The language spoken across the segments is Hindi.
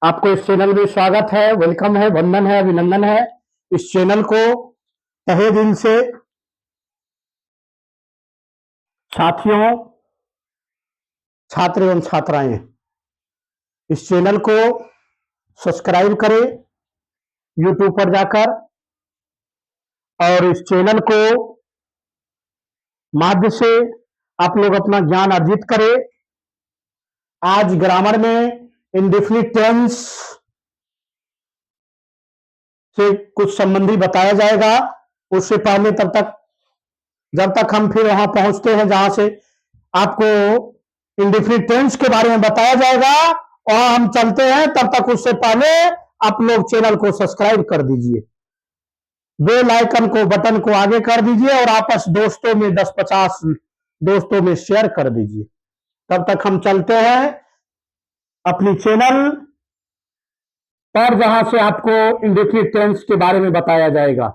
आपको इस चैनल में स्वागत है, वेलकम है, वंदन है, अभिनंदन है। इस चैनल को तहे दिल से साथियों, छात्र एवं छात्राएं इस चैनल को सब्सक्राइब करें यूट्यूब पर जाकर और इस चैनल को माध्यम से आप लोग अपना ज्ञान अर्जित करें। आज ग्रामर में इंडेफिनिट टेंस से कुछ संबंधी बताया जाएगा। उससे पहले जब तक हम फिर वहां पहुंचते हैं जहां से आपको इंडेफिनिट टेंस के बारे में बताया जाएगा और हम चलते हैं, तब तक उससे पहले आप लोग चैनल को सब्सक्राइब कर दीजिए, बेल आइकन को बटन को आगे कर दीजिए और आपस दोस्तों में 10-50 दोस्तों में शेयर कर दीजिए। तब तक हम चलते हैं अपनी चैनल पर जहां से आपको इंडेफिनिट टेंस के बारे में बताया जाएगा।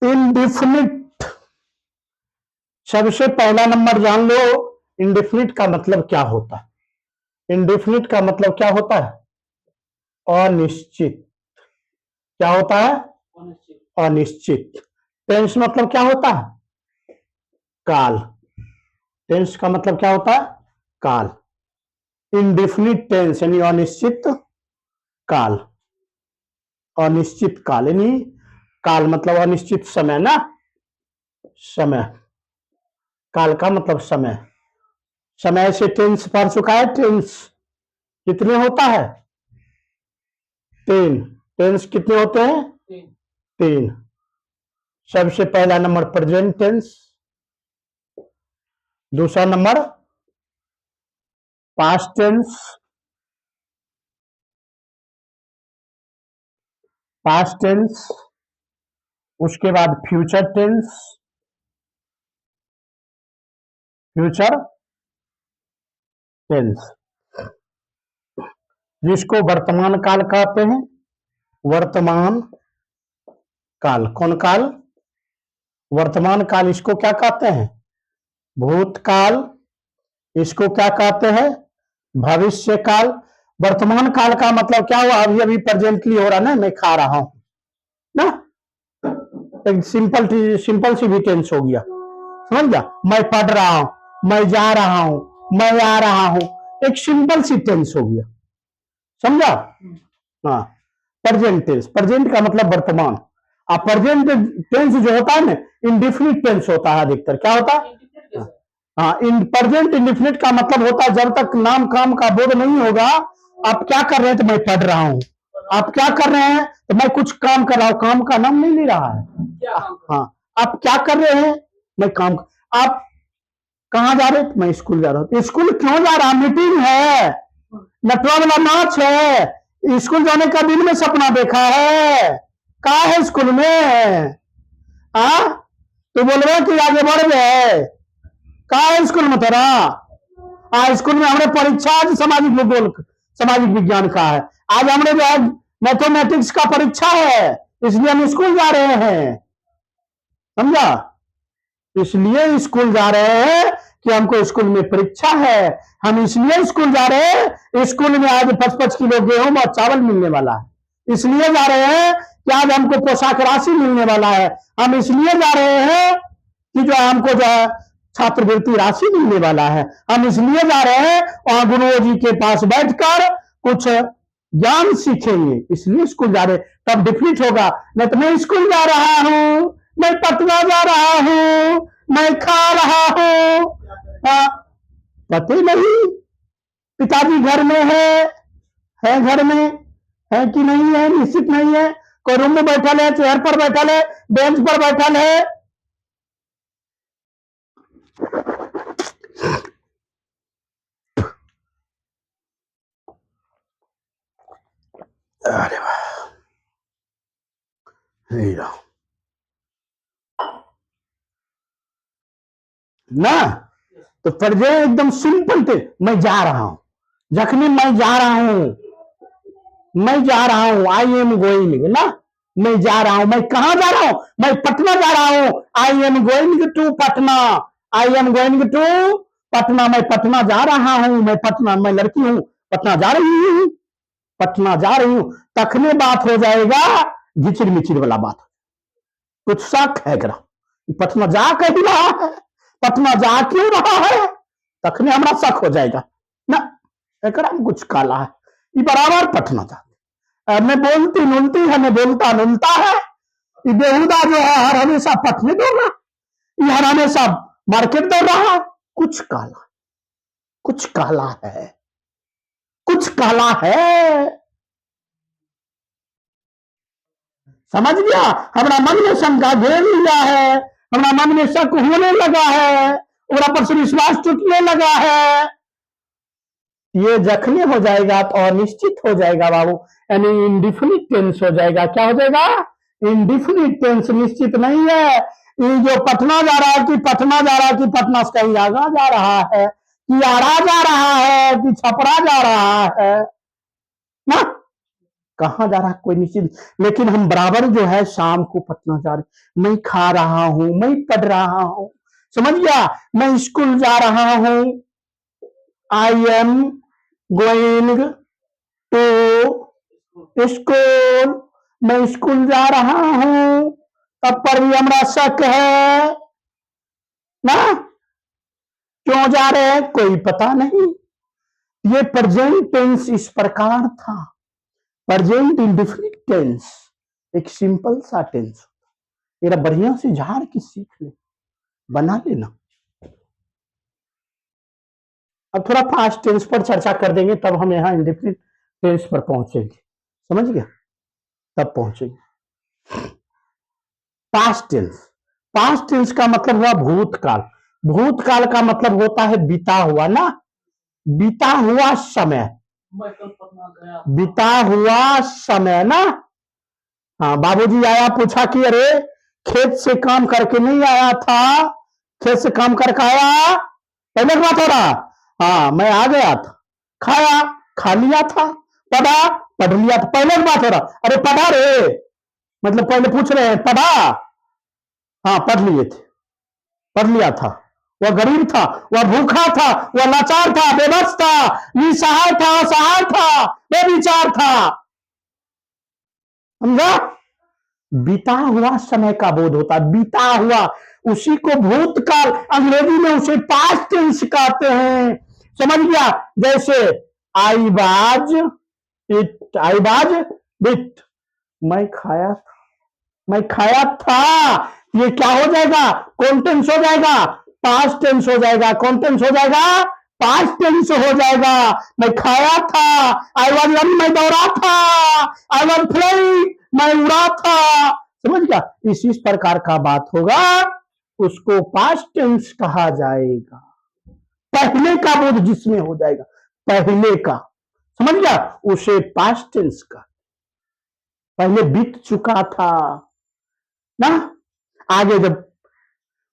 इंडेफिनिट, सबसे पहला नंबर जान लो, इंडेफिनिट का मतलब क्या होता है। इंडेफिनिट का मतलब क्या होता है? अनिश्चित। क्या होता है? अनिश्चित। टेंस मतलब क्या होता है? काल। टेंस का मतलब क्या होता है? काल। इंडेफिनिट टेंस यानी अनिश्चित काल। अनिश्चित काल यानी काल मतलब अनिश्चित समय ना, समय। काल का मतलब समय। समय से टेंस पढ़ चुका है। टेंस कितने होता है? 3। टेंस कितने होते हैं? 3। सबसे पहला नंबर प्रेजेंट टेंस, दूसरा नंबर पास्ट टेंस, उसके बाद फ्यूचर टेंस, जिसको वर्तमान काल कहते हैं। वर्तमान काल। कौन काल? वर्तमान काल। इसको क्या कहते हैं? भूतकाल। इसको क्या कहते हैं? भविष्य काल। वर्तमान काल का मतलब क्या हुआ? अभी अभी प्रेजेंटली हो रहा ना, मैं खा रहा हूं ना, एक सिंपल सी भी टेंस हो गया, समझ गया? मैं पढ़ रहा हूं, मैं जा रहा हूं, मैं आ रहा हूं, एक सिंपल सी टेंस हो गया, समझा? हाँ, प्रेजेंट टेंस। प्रेजेंट का मतलब वर्तमान। अब प्रेजेंट टेंस जो होता है ना, इंडेफिनिट टेंस होता है अधिकतर। क्या होता है? हाँ, इन प्रेजेंट इंडेफिनिट का मतलब होता है जब तक नाम काम का बोध नहीं होगा। आप क्या कर रहे हैं? तो मैं पढ़ रहा हूं। आप क्या कर रहे हैं? तो मैं कुछ काम कर रहा हूं। काम का नाम नहीं ले रहा है। हाँ, आप क्या कर रहे हैं? मैं काम। आप कहाँ जा रहे हैं? मैं स्कूल जा रहा हूँ। स्कूल क्यों जा रहा? मीटिंग है, नटवा वाला नाच है। स्कूल जाने का दिन में सपना देखा है। कहा है स्कूल में? हाँ, तो बोल रहे कि आगे बढ़ गए। कहा है स्कूल में तेरा? हाँ, स्कूल में हमने परीक्षा आज सामाजिक भूगोल, सामाजिक विज्ञान का है। आज हमने जो है मैथमेटिक्स का परीक्षा है, इसलिए हम स्कूल जा रहे हैं, समझा? इसलिए स्कूल जा रहे हैं कि हमको स्कूल में परीक्षा है। हम इसलिए स्कूल जा रहे हैं, स्कूल में आज 55 किलो गेहूं और चावल मिलने वाला है। इसलिए जा रहे हैं कि आज हमको पोशाक राशि मिलने वाला है। हम इसलिए जा रहे हैं कि जो हमको जो है छात्रवृत्ति राशि मिलने वाला है। हम इसलिए जा रहे हैं और गुरुओं जी के पास बैठकर कुछ ज्ञान सीखेंगे, इसलिए स्कूल जा रहे। तब डिफिनिट होगा। नहीं तो मैं स्कूल जा रहा हूं, मैं पटना जा रहा हूं, मैं खा रहा हूं, पता नहीं पिताजी घर में है घर में है कि नहीं है, निश्चित नहीं है। कोई रूम में बैठल है, चेयर पर बैठल है, बेंच पर बैठल है। अरे वाह, ना, तो प्रेजेंट एकदम सिंपल थे। मैं जा रहा हूं, जखनी मैं जा रहा हूं, मैं जा रहा हूं, आई एम गोइंग ना, मैं जा रहा हूं। मैं कहां जा रहा हूं? मैं पटना जा रहा हूं। I am going to Patna. I am going to Patna, मैं पटना जा रहा हूं, मैं पटना, मैं लड़की हूं, पटना जा रही हूं, पटना जा रही हूं, तखने बात हो जाएगा घिचिर मिचिर वाला बात। कुछ शक है करा पटना जा कह रहा है, पटना जा क्यों रहा है, तखने हमारा शक हो जाएगा ना, एकरा में कुछ काला है, ये बराबर पटना जाते। मैं बोलती नुलती है, मैं बोलता नुलता है, ये बेहुदा जो है हर हमेशा पटने दौड़ रहा, ये हर हमेशा मार्केट दौड़ रहा है, कुछ काला, कुछ काला है, कुछ काला है, समझ गया। हमारा मन में शंका घेर लिया है, हमारा मन में शक होने लगा है, और पर से विश्वास टूटने लगा है, ये जखने हो जाएगा तो अनिश्चित हो जाएगा बाबू, यानी इंडिफिनिट टेंस हो जाएगा। क्या हो जाएगा? इंडिफिनिट टेंस, निश्चित नहीं है। ये जो पटना जा रहा है कि पटना जा रहा है कि पटना से कहीं आगा जा रहा है कि आरा जा रहा है कि छपरा जा रहा है ना, कहाँ जा रहा है कोई निश्चित, लेकिन हम बराबर जो है शाम को पटना जा रहे, मैं खा रहा हूं, मैं पढ़ रहा हूं, समझ गया, मैं स्कूल जा रहा हूं, I am going to school, मैं स्कूल जा रहा हूं, तब पर भी हमारा शक है ना, क्यों जा रहे हैं कोई पता नहीं। ये प्रेजेंट टेंस इस प्रकार था, प्रेजेंट इंडेफिनिट टेंस एक सिंपल सा टेंस, मेरा बढ़िया से झाड़ के सीख ले, बना लेना। अब थोड़ा पास्ट टेंस पर चर्चा कर देंगे, तब हम यहाँ इंडेफिनिट टेंस पर पहुंचेंगे, समझ गया, तब पहुंचेंगे। पास्ट टेंस, पास्ट टेंस का मतलब हुआ भूतकाल, भूतकाल का मतलब होता है बीता हुआ ना, बीता हुआ समय, बीता हुआ समय ना। हाँ, बाबूजी आया, पूछा कि अरे खेत से काम करके नहीं आया था, खेत से काम करके आया, पहले की बात हो रहा, हाँ मैं आ गया था, खाया खा लिया था, पढ़ा पढ़ लिया था, पहले की बात हो रहा, अरे पढ़ा रे, मतलब पहले पूछ रहे हैं पढ़ा, हाँ पढ़ लिए थे, पढ़ लिया था, वह गरीब था, वह भूखा था, वह लाचार था, बेबस था, निसहाय था, असहाय था, बेविचार था, समझा। बीता हुआ समय का बोध होता है, बीता हुआ, उसी को भूतकाल, अंग्रेजी में उसे पास्ट टेंस कहते हैं, समझ गया। जैसे I was it, I was it, मैं खाया था, मैं खाया था, ये क्या हो जाएगा, कौन टेंस हो जाएगा, पास्ट टेंस हो जाएगा, कौन टेंस हो जाएगा, पास्ट टेंस हो जाएगा। मैं खाया था, आई वाज रनिंग, मैं दौड़ा था, आई वाज फ्लाइंग, मैं उड़ा था, समझ गया। इस प्रकार का बात होगा, उसको पास्ट टेंस कहा जाएगा, पहले का बोध जिसमें हो जाएगा, पहले का, समझ गया, उसे पास्ट टेंस का, पहले बीत चुका था ना। आगे जब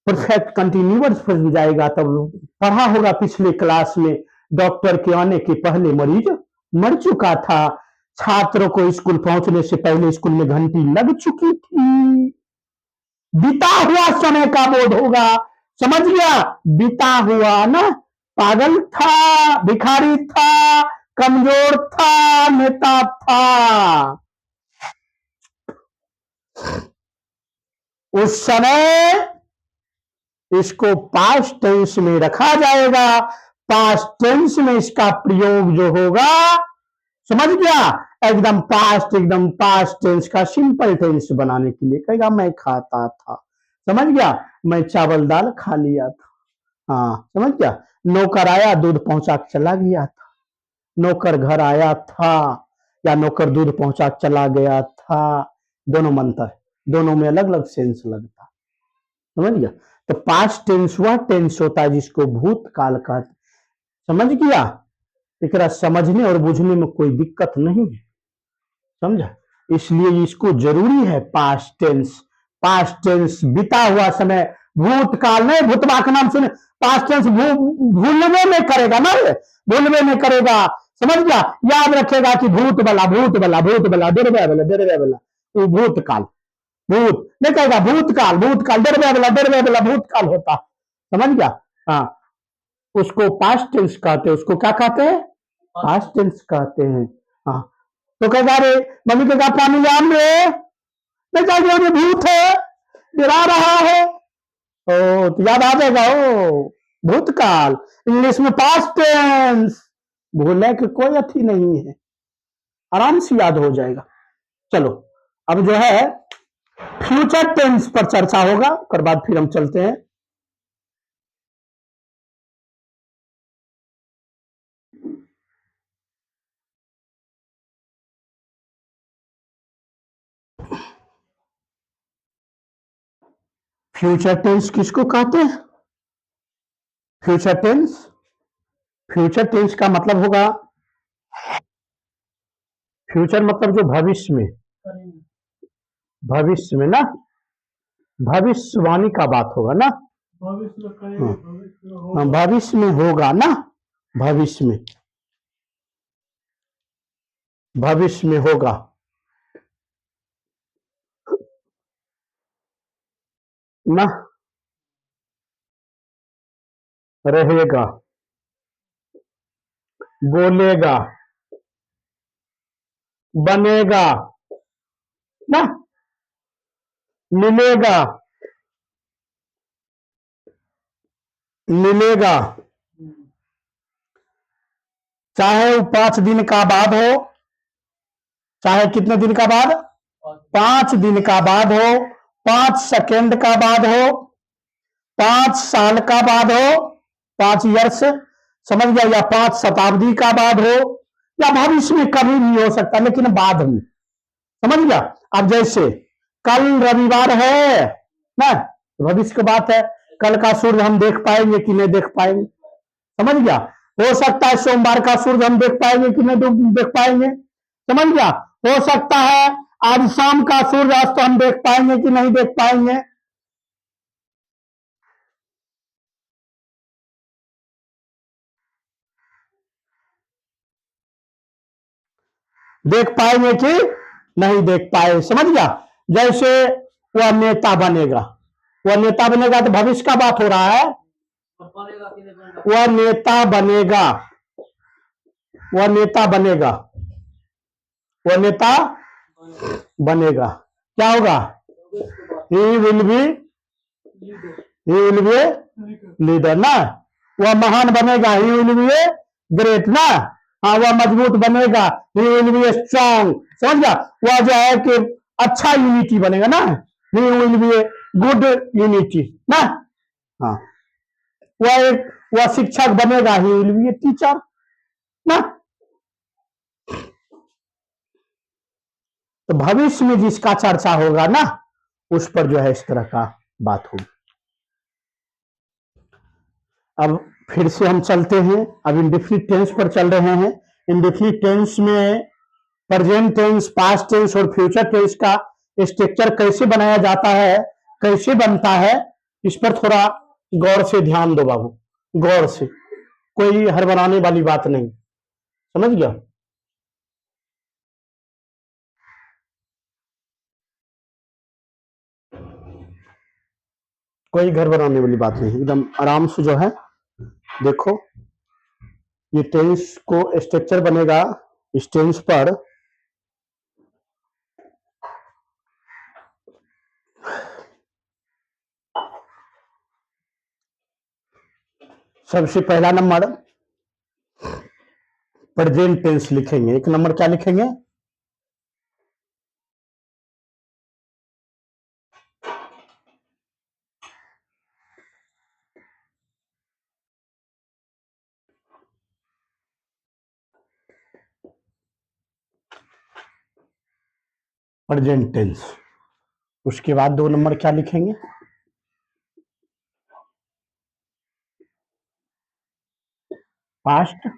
परफेक्ट कंटिन्यूअस पर जाएगा तब पढ़ा होगा पिछले क्लास में, डॉक्टर के आने के पहले मरीज मर चुका था, छात्रों को स्कूल पहुंचने से पहले स्कूल में घंटी लग चुकी थी, बीता हुआ समय का बोध होगा, समझ गया, बीता हुआ ना, पागल था, भिखारी था, कमजोर था, नेता था, उस समय इसको पास्ट टेंस में रखा जाएगा, पास्ट टेंस में इसका प्रयोग जो होगा, समझ गया, एकदम पास्ट टेंस का सिंपल टेंस बनाने के लिए कहेगा मैं खाता था, समझ गया, मैं चावल दाल खा लिया था, हाँ समझ गया, नौकर आया दूध पहुंचा चला गया था, नौकर घर आया था या नौकर दूध पहुंचा चला गया था, दोनों मंत्र, दोनों में अलग अलग सेंस लगता, समझ गया। तो पास्ट टेंस वह टेंस होता है जिसको भूतकाल का, समझ गया, एकरा समझने और बुझने में कोई दिक्कत नहीं है, समझा, इसलिए इसको जरूरी है पास्ट टेंस, पास्ट टेंस बीता हुआ समय, भूतकाल नहीं, भूतवा का नाम सुने, पास्ट टेंस भूलने में करेगा ना, भूलने में करेगा, समझ गया, याद रखेगा कि भूत बला भूत बला भूत बला डेरबे बला डेरबे बला, ये भूतकाल, भूत नहीं कहेगा, भूतकाल भूतकाल डेरबे बला भूतकाल होता, समझ गया? हाँ, उसको पास्ट टेंस कहते हैं। उसको क्या कहते हैं? पास्ट टेंस कहते हैं। हाँ, तो कह रे मम्मी के कहा पानी लाम रे, बेटा जो ये भूत है डरा रहा है। ओ तो याद आ जाएगा। ओ भूतकाल, इंग्लिश में पास्ट टेंस, भूलने की कोई अथी नहीं है, आराम से याद हो जाएगा। चलो अब जो है फ्यूचर टेंस पर चर्चा होगा, उसके बाद फिर हम चलते हैं। फ्यूचर टेंस किसको कहते हैं? फ्यूचर टेंस, फ्यूचर टेंस का मतलब होगा, फ्यूचर मतलब जो भविष्य में, भविष्य में ना, भविष्यवाणी का बात होगा ना। हाँ, भविष्य में होगा ना, भविष्य में, भविष्य में होगा ना, रहेगा, बोलेगा, बनेगा ना, मिलेगा, मिलेगा, चाहे वो 5 दिन का बाद हो, चाहे कितने दिन का बाद, 5 दिन का बाद हो, 5 सेकेंड का बाद हो, 5 साल का बाद हो, 5 ईयर्स, समझ गया, या 5 शताब्दी का बाद हो, या भविष्य में कभी भी हो सकता है, लेकिन बाद में, समझ गया। अब जैसे कल रविवार है ना, भविष्य की बात है, कल का सूर्य हम देख पाएंगे कि नहीं देख पाएंगे, समझ गया। हो सकता है सोमवार का सूर्य हम देख पाएंगे कि नहीं देख पाएंगे, समझ गया। हो सकता है आज शाम का सूर्यास्त हम देख पाएंगे कि नहीं देख पाएंगे। देख पाएंगे कि नहीं देख पाए, समझ गया। जैसे वह नेता बनेगा, वह नेता बनेगा तो भविष्य का बात हो रहा है। वह नेता बनेगा, वह नेता बनेगा, वह नेता बनेगा, क्या होगा? He will be, he will be leader ना, वह महान बनेगा, he will be a great ना। हाँ, वह मजबूत बनेगा, ही विल बी स्ट्रांग, समझ गया। वह जो है कि अच्छा यूनिटी बनेगा ना, he will be a good unity ना। हाँ, वह शिक्षक बनेगा, he will be a teacher ना। तो भविष्य में जिसका चर्चा होगा ना, उस पर जो है इस तरह का बात होगी। अब फिर से हम चलते हैं, अब इंडेफिनिट टेंस पर चल रहे हैं। इंडेफिनिट टेंस में प्रेजेंट टेंस, पास्ट टेंस और फ्यूचर टेंस का स्ट्रक्चर कैसे बनाया जाता है, कैसे बनता है, इस पर थोड़ा गौर से ध्यान दो बाबू, गौर से, कोई हड़बड़ाने वाली बात नहीं, समझ गया। कोई घर बनाने वाली बात नहीं, एकदम आराम से जो है देखो, ये टेंस को स्ट्रक्चर बनेगा, इस टेंस पर सबसे पहला नंबर प्रेजेंट टेंस लिखेंगे। एक नंबर क्या लिखेंगे? Present tense. उसके बाद 2 नंबर क्या लिखेंगे? Past,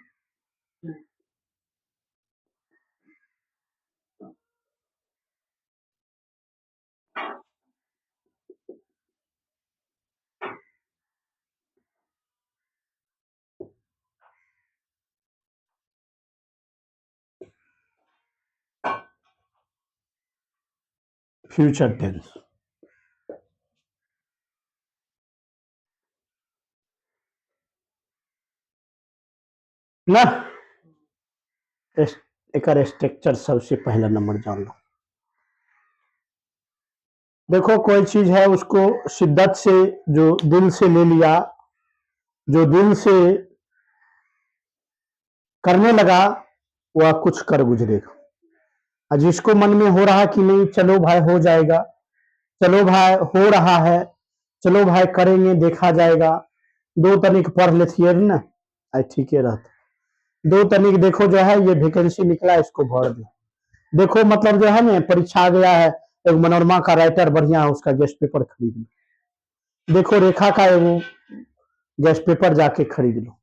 future tense. ना। एक स्ट्रक्चर सबसे पहला नंबर जान लो। देखो कोई चीज है उसको शिद्दत से जो दिल से ले लिया, जो दिल से करने लगा वह कुछ कर गुजरेगा। और जिसको मन में हो रहा कि नहीं चलो भाई हो जाएगा, चलो भाई हो रहा है, चलो भाई करेंगे देखा जाएगा, दो तनिक पढ़ लेती ना ठीक है रहता, दो तनिक देखो जो है ये वैकेंसी निकला इसको भर दो, देखो मतलब जो है ना परीक्षा आ गया है, एक मनोरमा का राइटर बढ़िया है उसका गेस्ट पेपर खरीद लो, देखो रेखा का वो गेस्ट पेपर जाके खरीद लो,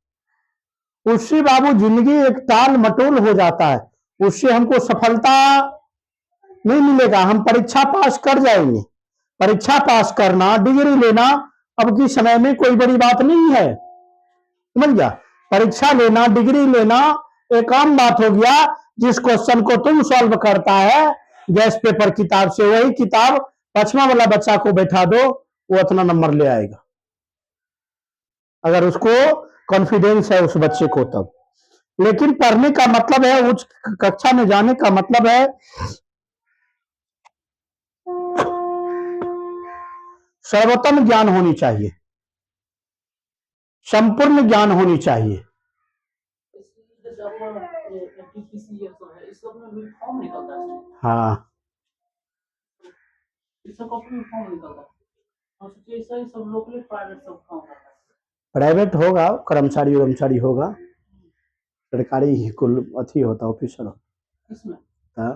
उससे बाबू जिंदगी एक टाल मटोल हो जाता है, उससे हमको सफलता नहीं मिलेगा। हम परीक्षा पास कर जाएंगे, परीक्षा पास करना डिग्री लेना अब के समय में कोई बड़ी बात नहीं है, समझ गया। परीक्षा लेना डिग्री लेना एक आम बात हो गया। जिस क्वेश्चन को तुम सॉल्व करता है गेस्ट पेपर किताब से, वही किताब 5वां वाला बच्चा को बैठा दो वो उतना नंबर ले आएगा, अगर उसको कॉन्फिडेंस है उस बच्चे को तब। लेकिन पढ़ने का मतलब है, उच्च कक्षा में जाने का मतलब है सर्वोत्तम ज्ञान होनी चाहिए, संपूर्ण ज्ञान होनी चाहिए। हाँ प्राइवेट होगा, कर्मचारी कर्मचारी होगा, सरकारी कुल अथी होता ऑफिसर होता।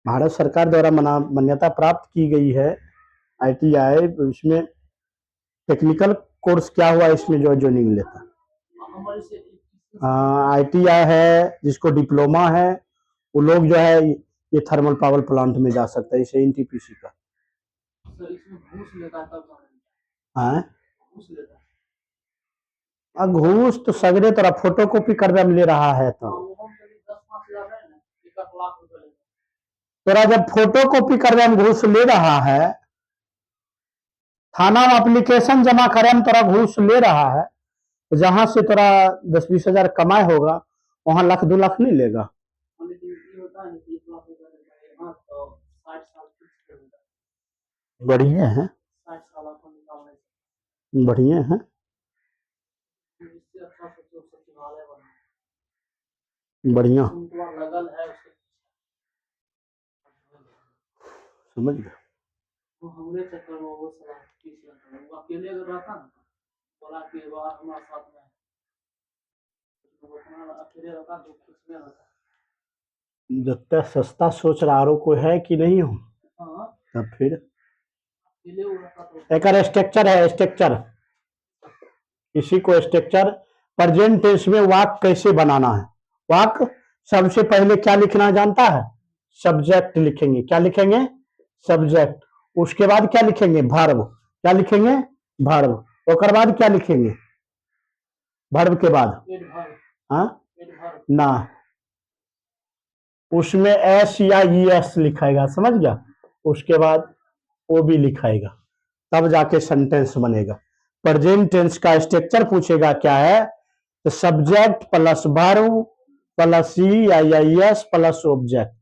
भारत सरकार द्वारा मान्यता प्राप्त की गई है ITI, इसमें टेक्निकल कोर्स क्या हुआ इसमें जो ज्वाइनिंग लेता, ITI है जिसको डिप्लोमा है वो लोग जो है ये थर्मल पावर प्लांट में जा सकता है, इसे NTPC का। घूस तो सगरे तरह फोटो कॉपी करवे में ले रहा है, तो तोरा जब फोटो कॉपी करवे में घूस ले रहा है, थाना में एप्लीकेशन जमा करे में तोरा घूस ले रहा है, जहां से तोरा 10-20 हजार कमाए होगा वहां 1-2 लाख नहीं लेगा। बढ़िया है, बढ़िया है, बढ़िया समझ गया। जितना सस्ता सोच रहा कोई है कि नहीं हो, तब फिर एक स्ट्रक्चर है, स्ट्रक्चर इसी को स्ट्रक्चर प्रेजेंट टेंस में वाक्य कैसे बनाना है। वाक्य सबसे पहले क्या लिखना जानता है, सब्जेक्ट लिखेंगे, क्या लिखेंगे सब्जेक्ट, उसके बाद क्या लिखेंगे वर्ब, क्या लिखेंगे वर्ब, और बाद क्या लिखेंगे वर्ब के बाद हाँ ना, उसमें एस या ES लिखाएगा, समझ गया, उसके बाद वो भी लिखाएगा, तब जाके सेंटेंस बनेगा। प्रेजेंट टेंस का स्ट्रक्चर पूछेगा क्या है, तो subject plus verb plus ES plus object,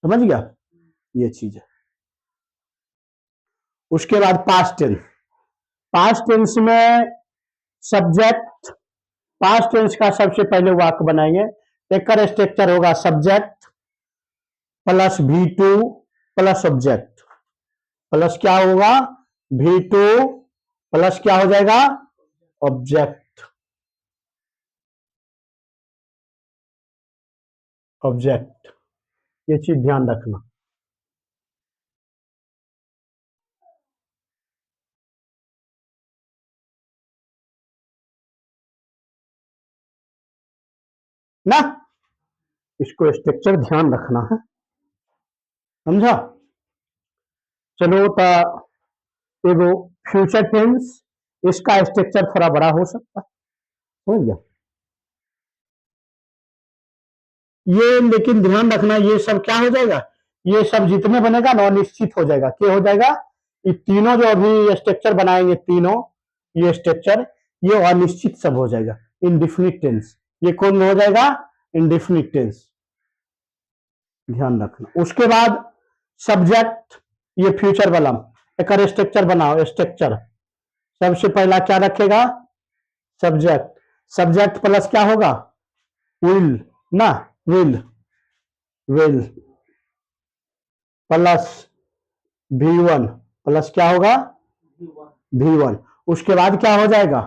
समझ गया, ये चीज है। उसके बाद पास्ट टेंस, पास्ट टेंस में सब्जेक्ट, पास्ट टेंस का सबसे पहले वाक्य बनाएंगे, एक स्ट्रक्चर होगा subject plus V2 plus object, plus क्या होगा V2 प्लस क्या हो जाएगा ऑब्जेक्ट, ऑब्जेक्ट, ये चीज ध्यान रखना। ना इसको स्ट्रक्चर ध्यान रखना है, समझा। चलो तो एगो फ्यूचर टेंस, इसका स्ट्रक्चर थोड़ा बड़ा हो सकता है, समझ गया। ये लेकिन ध्यान रखना ये सब क्या हो जाएगा, ये सब जितने बनेगा ना निश्चित हो जाएगा, क्या हो जाएगा, ये तीनों जो अभी स्ट्रक्चर बनाएंगे तीनों, ये स्ट्रक्चर ये अनिश्चित सब हो जाएगा, इंडेफिनिट टेंस। ये कौन हो जाएगा? इंडेफिनिट टेंस, ध्यान रखना। उसके बाद सब्जेक्ट, ये फ्यूचर वाला। एक स्ट्रक्चर बनाओ, स्ट्रक्चर। सबसे पहला क्या रखेगा? सब्जेक्ट। सब्जेक्ट प्लस क्या होगा? विल ना, will, will plus V1 plus क्या होगा? V1। उसके बाद क्या हो जाएगा?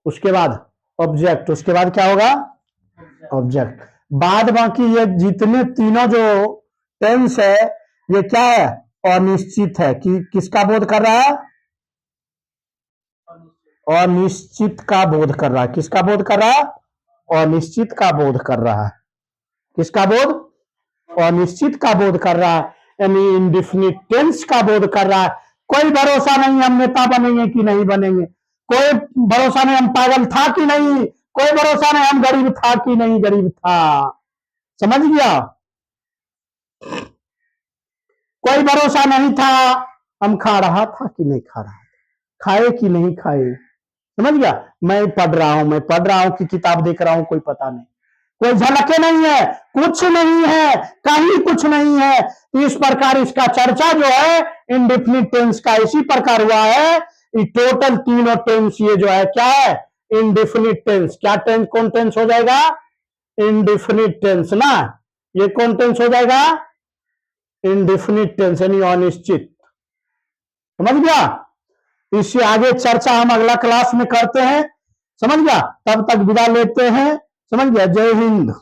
उसके बाद ऑब्जेक्ट। उसके बाद क्या होगा? ऑब्जेक्ट। बाद बाकी ये जितने तीनों जो टेंस है, ये क्या है? अनिश्चित है। कि किसका बोध कर रहा है? अनिश्चित का बोध कर रहा है। किसका बोध कर रहा है? अनिश्चित का बोध कर रहा है। किसका बोध? अनिश्चित का बोध कर रहा है, यानी इंडेफिनिट टेंस का बोध कर रहा है। कोई भरोसा नहीं हम नेता बनेंगे कि नहीं बनेंगे, कोई भरोसा नहीं हम पागल था कि नहीं, कोई भरोसा नहीं हम गरीब था कि नहीं गरीब था। समझ गया? कोई भरोसा नहीं था हम खा रहा था कि नहीं खा रहा था, खाए कि नहीं खाए। समझ गया? मैं पढ़ रहा हूं, मैं पढ़ रहा हूं कि किताब देख रहा हूं, कोई पता नहीं, कोई झलके नहीं है, कुछ नहीं है, कहीं कुछ नहीं है। तो इस प्रकार इसका चर्चा जो है इंडेफिनिट टेंस का इसी प्रकार हुआ है। ये टोटल तीनों टेंस ये जो है क्या है? Indefinite tense. क्या टेंस? कौन टेंस हो जाएगा? इंडेफिनिट टेंस ना। ये कौन टेंस हो जाएगा? इंडेफिनिट टेंस, यानी अनिश्चित। समझ गया? इससे आगे चर्चा हम अगला क्लास में करते हैं। समझ गया? तब तक विदा लेते हैं। समझ गया? जय हिंद।